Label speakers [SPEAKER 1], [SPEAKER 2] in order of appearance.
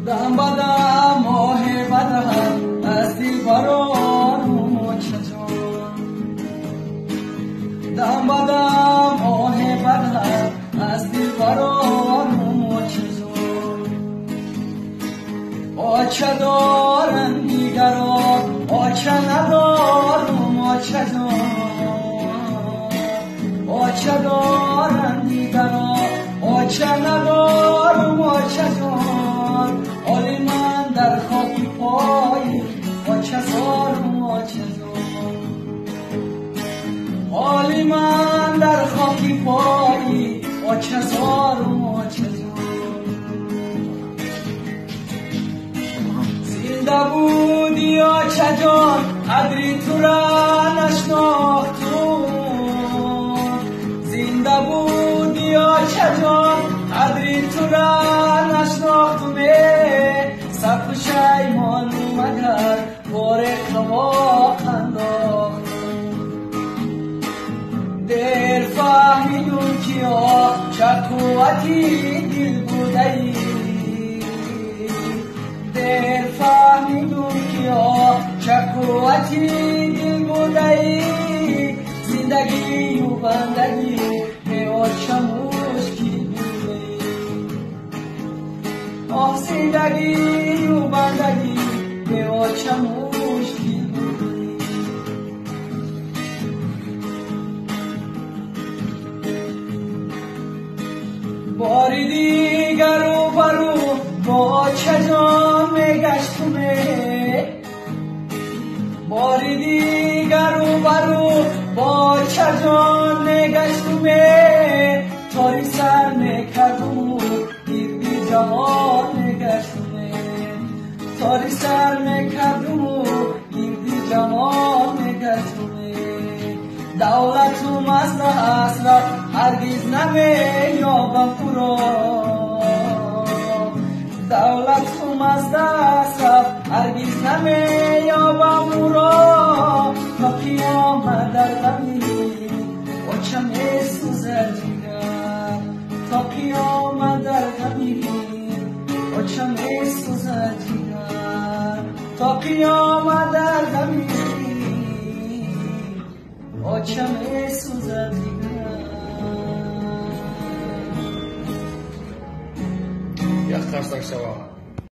[SPEAKER 1] دم بدم ماه بدم از دیواران چجان دم بدم ماه بدم از دیواران چجان آچه دارن دیگران آچه ندارم آچه جان آچه دارن دیگران آچه ندارم آچه جان آلی من در خاکی پایی آچه زارم آچه جان آلی من در خاکی پایی آچه زارم آچه جان زنده بودی آچه جان قدری تو را نشناختم زنده بودی آچه جان قدری تو را نشناختم سب شیمان مگر بار خواق انداختم دیر فهمیدم که چه قوتی دل بوده ای دیر فهمیدم که چه قوتی دل بوده ای زندگی و بندگی به آچه مشکل بوده ای آه زندگی و بندگی به آچه مشکل بوده ای باری دیگر رو برو با چه جان میگشتمه باری دیگر رو برو با چه جان میگشتمه تاری سر میکردم دیدی جوان میگشتمه تاری سر میکردم دیدی جوان میگشتمه دولتم از دست رفت هرگز نمیابم تو را دولتم از دست رفت هرگز نمیابم او را تا قیامت در غمی آچه میسوزد جگر تا قیامت در غمی آچه میسوزد جگر تا قیامت در غمی آچه میسوزد جگر
[SPEAKER 2] یک ترسک شما